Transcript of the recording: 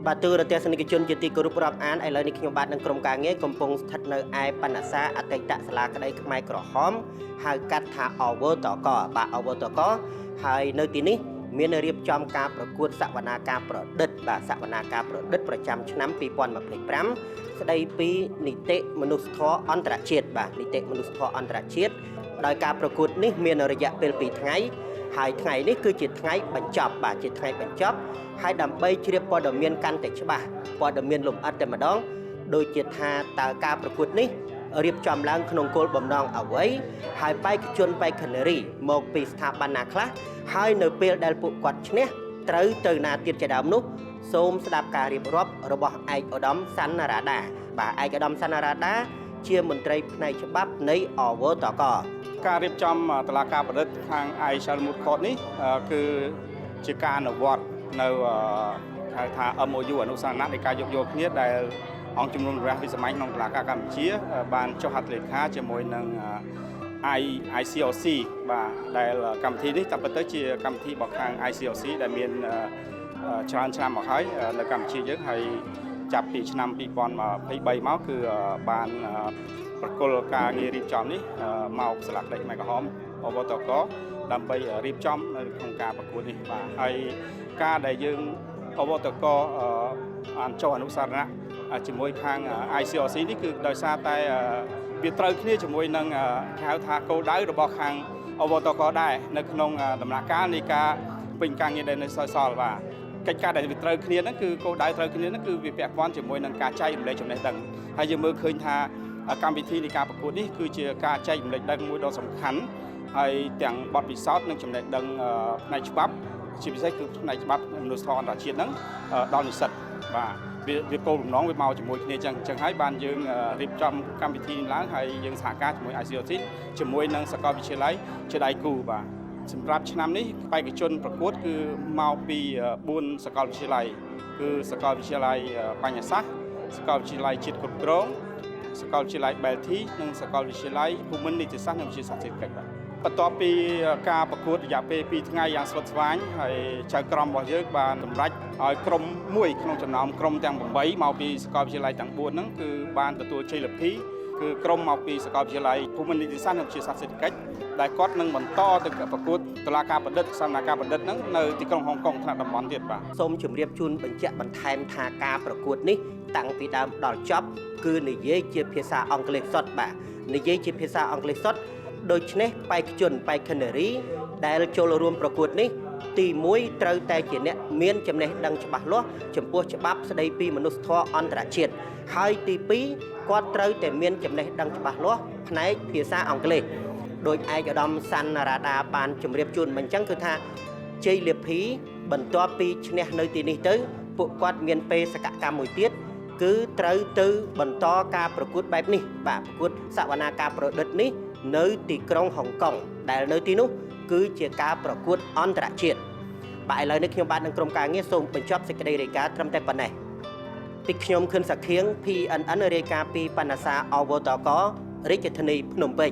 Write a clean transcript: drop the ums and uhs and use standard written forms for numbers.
បាទទូរទស្សនិកជនជាទីគោរពរាប់អានឥឡូវនេះខ្ញុំបាទនឹងក្រុមការងារកំពុងស្ថិតនៅឯបណ្ណាសាអតីតសាលាក្តីខ្មែរក្រហមហៅកាត់ថាអវតកបាទអវតកហើយនៅទីនេះមានរៀបចំការប្រកួតសវនាការប្រឌិតបាទសវនាការប្រឌិតប្រចាំឆ្នាំ2025ស្ដីពីនីតិមនុស្សធម៌អន្តរជាតិបាទនីតិមនុស្សធម៌អន្តរជាតិដោយការប្រកួតនេះមានរយៈពេល2ថ្ងៃហើយថ្ងៃនេះគឺជាថ្ងៃបញ្ចប់បាទជាថ្ងៃបញ្ចប់ហើយដើម្បីជ្រាបព័ត៌មានកាន់តែច្បាស់ព័ត៌មានលម្អិតតែម្ដងដូចជាថាតើការប្រកួតនេះរៀបចំឡើងក្នុងគោលបំណងអ្វីហើយបេក្ខជនបេក្ខនារីមកពីស្ថាប័នណាខ្លះហើយនៅពេលដែលពួកគាត់ឈ្នះត្រូវទៅណាទៀតជាដើមនោះសូមស្ដាប់ការរៀបរាប់របស់ឯកឧត្តមសន្នរ៉ាដាបាទឯកឧត្តមសន្នរ៉ាដាជាមន្ត្រីផ្នែកច្បាប់នៃអវតកការរៀបចំតុលាការប្រឌិតខាង ICL Moot Court នេះគឺជាការអនុវត្តនៅហៅថា MOU អនុសាសនៈនៃការយោគយល់គ្នាដែលអង្គជំនុំជម្រះវិសាមញ្ញក្នុងតុលាការកម្ពុជាបានចុះហត្ថលេខាជាមួយនឹង ICOC បាទដែលកម្មវិធីនេះតាមពិតទៅជាកម្មវិធីរបស់ខាង ICOC ដែលមានច្រើនឆ្នាំមកហើយនៅកម្ពុជាយើងហើយចាប់ពីឆ្នាំ2023មកគឺបានប្រគល់ការងាររៀបចំនេះមកសាលាក្តីខ្មែរក្រហមអវតកដើម្បីរៀបចំនៅក្នុងការប្រកួតនេះបាទហើយការដែលយើងអវតកបានចុះអនុសារណៈជាមួយខាង ICOC នេះគឺដោយសារតែវាត្រូវគ្នាជាមួយនឹងគេហៅថាគោលដៅរបស់ខាងអវតកដែរនៅក្នុងដំណាក់កាលនៃការពេញការងារដែលនៅសល់បាទកិច្ចការដែលវាត្រូវគ្នាហ្នឹងគឺគោលដៅត្រូវគ្នាហ្នឹងគឺវាពាក់ព័ន្ធជាមួយនឹងការចែករំលែកចំណេះដឹងហើយយើងមើលឃើញថាកម្មវិធីនៃការប្រកួតនេះគឺជាការចែករំលែកដឹងមួយដ៏សំខាន់ហើយទាំងបទពិសោធន៍និងចំណេះដឹងផ្នែកច្បាប់ជាពិសេសគឺផ្នែកច្បាប់មនុស្សធម៌អន្តរជាតិហ្នឹងដល់និស្សិតបាទវាគោលបំណងវាមកជាមួយគ្នាចឹងហើយបានយើងរៀបចំកម្មវិធីនេះឡើងហើយយើងសហការជាមួយ ICOC ជាមួយនឹងសាកលវិទ្យាល័យជាដៃគូបាទសម្រាប់ឆ្នាំនេះបេក្ខជនប្រកួតគឺមកពី4សាកលវិទ្យាល័យគឺសាកលវិទ្យាល័យបញ្ញសាស្ត្រសាកលវិទ្យាល័យជាតិគ្រប់គ្រងសាកលវិទ្យាល័យ Belty និងសាកលវិទ្យាល័យភូមិន្ទនីតិសាស្ត្រនិងវិទ្យាសាស្ត្រសេដ្ឋកិច្ចបាទបន្ទាប់ពីការប្រកួតរយៈពេល2ថ្ងៃយ៉ាងស្វិតស្វាញហើយចៅក្រមរបស់យើងបានសម្រេចឲ្យក្រុមមួយក្នុងចំណោមក្រុមទាំង8មកពីសាកលវិទ្យាល័យទាំង4ហ្នឹងគឺបានទទួលជ័យលាភីគឺក្រុមមកពីសាកលវិទ្យាល័យភូមិន្ទនីតិសាស្ត្រនិងវិទ្យាសាស្ត្រសេដ្ឋកិច្ចដែលគាត់នឹងបន្តទៅប្រកួតតុលាការប្រឌិតសវនាការប្រឌិតហ្នឹងនៅទីក្រុងហុងកុងថ្នាក់តំបន់ទៀតបាទសូមជម្រាបជូនបញ្ជាក់បន្ថែមថាការប្រកួតនេះតាំងពីដើមដល់ចប់គឺនិយាយជាភាសាអង់គ្លេសសុទ្ធបាទនិយាយជាភាសាអង់គ្លេសសុទ្ធដូច្នេះបេក្ខជនបេក្ខនារីដែលចូលរួមប្រកួតនេះទី1ត្រូវតែជាអ្នកមានចំណេះដឹងច្បាស់លាស់ចំពោះច្បាប់ស្តីពីមនុស្សធម៌អន្តរជាតិហើយទី2គាត់ត្រូវតែមានចំណេះដឹងច្បាស់លាស់ផ្នែកភាសាអង់គ្លេសដោយឯកឧត្តមសន្នរ៉ាដាបានជម្រាបជូនមិនអញ្ចឹងគឺថាជ័យលាភីបន្ទាប់ពីឈ្នះនៅទីនេះទៅពួកគាត់មានបេសកកម្មមួយទៀតគឺត្រូវទៅបន្តការប្រកួតបែបនេះបាទប្រកួតសវនាការប្រឌិតនេះនៅទីក្រុងហុងកុងដែលនៅទីនោះគឺជាការប្រកួតអន្តរជាតិបាទឥឡូវនេះខ្ញុំបាទនឹងក្រុមការងារសូមបញ្ចប់សេចក្តីរាយការណ៍ត្រឹមតែប៉ុណ្ណេះពីខ្ញុំខឿនសាខៀង PNN រាយការណ៍ពីបណ្ណាសាអវតករាជធានីភ្នំពេញ